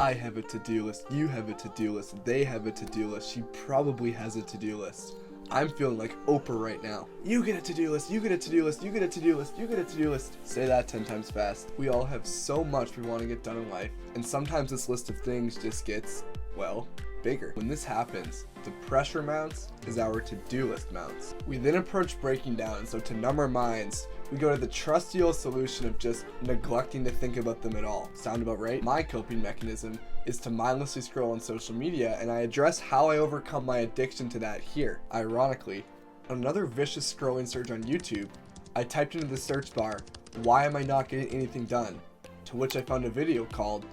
I have a to-do list, you have a to-do list, they have a to-do list, she probably has a to-do list. I'm feeling like Oprah right now. You get a to-do list, you get a to-do list, you get a to-do list, you get a to-do list. Say that 10 times fast. We all have so much we want to get done in life, and sometimes this list of things just gets, well, bigger. When this happens, the pressure mounts as our to-do list mounts. We then approach breaking down, and so to numb our minds, we go to the trusty old solution of just neglecting to think about them at all. Sound about right? My coping mechanism is to mindlessly scroll on social media, and I address how I overcome my addiction to that here. Ironically, on another vicious scrolling search on YouTube, I typed into the search bar, "Why am I not getting anything done?" To which I found a video called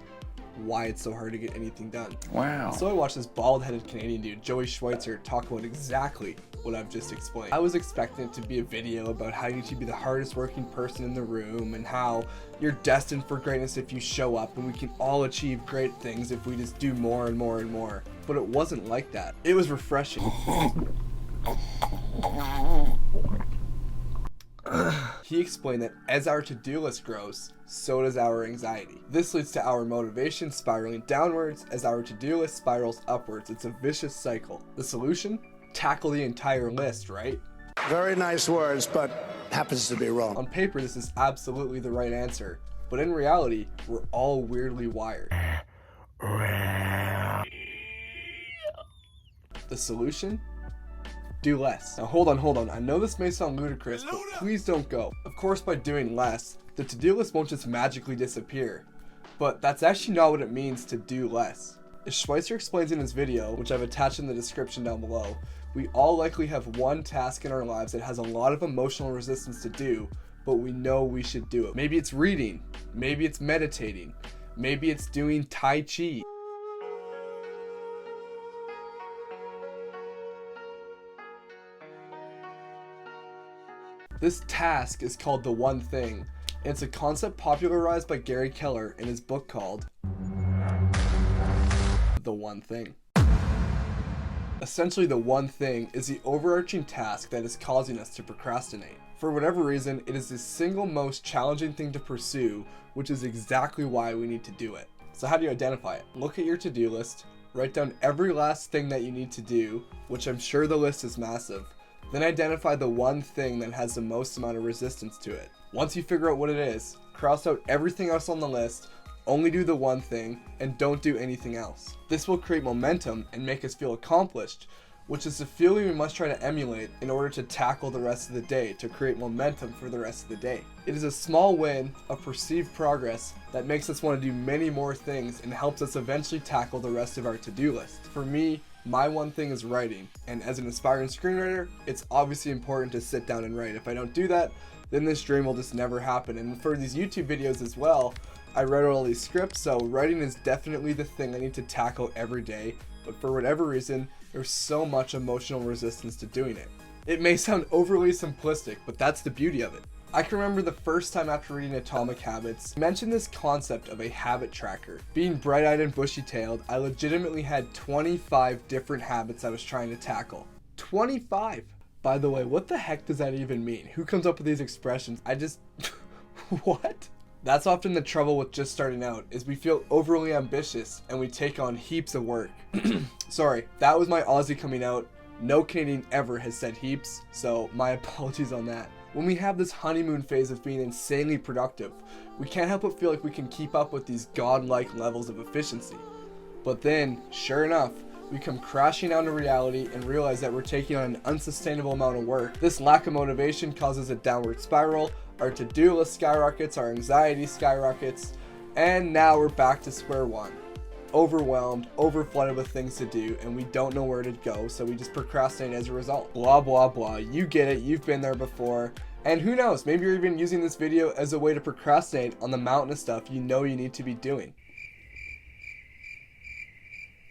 "Why It's So Hard to Get Anything Done." Wow. So I watched this bald-headed Canadian dude, Joey Schweitzer, talk about exactly what I've just explained. I was expecting it to be a video about how you need to be the hardest working person in the room and how you're destined for greatness if you show up, and we can all achieve great things if we just do more and more and more. But it wasn't like that. It was refreshing. He explained that as our to-do list grows, so does our anxiety. This leads to our motivation spiraling downwards as our to-do list spirals upwards. It's a vicious cycle. The solution? Tackle the entire list, right? Very nice words, but happens to be wrong. On paper, this is absolutely the right answer, but in reality, we're all weirdly wired. The solution? Do less. Now hold on. I know this may sound ludicrous, but please don't go. Of course, by doing less, the to-do list won't just magically disappear. But that's actually not what it means to do less. As Schweitzer explains in his video, which I've attached in the description down below, we all likely have one task in our lives that has a lot of emotional resistance to do, but we know we should do it. Maybe it's reading, maybe it's meditating, maybe it's doing Tai Chi. This task is called the one thing, and it's a concept popularized by Gary Keller in his book called The One Thing. Essentially, the one thing is the overarching task that is causing us to procrastinate. For whatever reason, it is the single most challenging thing to pursue, which is exactly why we need to do it. So how do you identify it? Look at your to-do list, write down every last thing that you need to do, which I'm sure the list is massive. Then identify the one thing that has the most amount of resistance to it. Once you figure out what it is, cross out everything else on the list, only do the one thing, and don't do anything else. This will create momentum and make us feel accomplished, which is the feeling we must try to emulate in order to tackle the rest of the day, to create momentum for the rest of the day. It is a small win of perceived progress that makes us want to do many more things and helps us eventually tackle the rest of our to-do list. For me, my one thing is writing, and as an aspiring screenwriter, it's obviously important to sit down and write. If I don't do that, then this dream will just never happen. And for these YouTube videos as well, I write all these scripts, so writing is definitely the thing I need to tackle every day, but for whatever reason, there's so much emotional resistance to doing it. It may sound overly simplistic, but that's the beauty of it. I can remember the first time after reading Atomic Habits, I mentioned this concept of a habit tracker. Being bright-eyed and bushy-tailed, I legitimately had 25 different habits I was trying to tackle. 25! By the way, what the heck does that even mean? Who comes up with these expressions? What? That's often the trouble with just starting out, is we feel overly ambitious and we take on heaps of work. Sorry, that was my Aussie coming out. No Canadian ever has said heaps, so my apologies on that. When we have this honeymoon phase of being insanely productive, we can't help but feel like we can keep up with these godlike levels of efficiency. But then, sure enough, we come crashing down to reality and realize that we're taking on an unsustainable amount of work. This lack of motivation causes a downward spiral, our to-do list skyrockets, our anxiety skyrockets, and now we're back to square one. Overwhelmed, overflooded with things to do, and we don't know where to go, so we just procrastinate as a result. Blah, blah, blah. You get it. You've been there before. And who knows, maybe you're even using this video as a way to procrastinate on the mountain of stuff you know you need to be doing.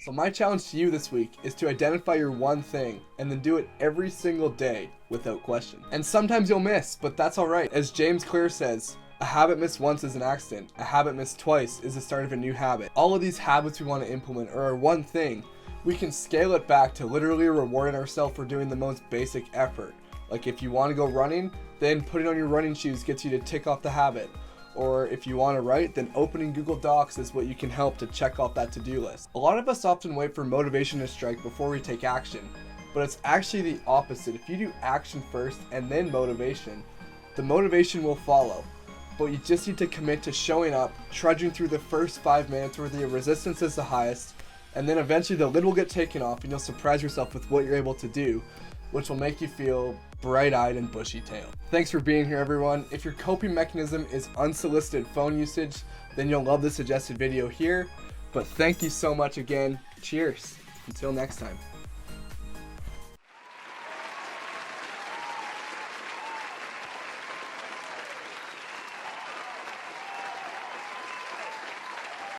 So my challenge to you this week is to identify your one thing and then do it every single day without question. And sometimes you'll miss, but that's alright. As James Clear says, a habit missed once is an accident. A habit missed twice is the start of a new habit. All of these habits we want to implement are our one thing. We can scale it back to literally rewarding ourselves for doing the most basic effort. Like if you want to go running, then putting on your running shoes gets you to tick off the habit. or if you want to write, then opening Google Docs is what you can help to check off that to-do list. A lot of us often wait for motivation to strike before we take action, but it's actually the opposite. If you do action first and then motivation, the motivation will follow. But you just need to commit to showing up, trudging through the first 5 minutes where the resistance is the highest, and then eventually the lid will get taken off and you'll surprise yourself with what you're able to do, which will make you feel bright-eyed and bushy-tailed. Thanks for being here, everyone. If your coping mechanism is unsolicited phone usage, then you'll love the suggested video here. But thank you so much again. Cheers. Until next time.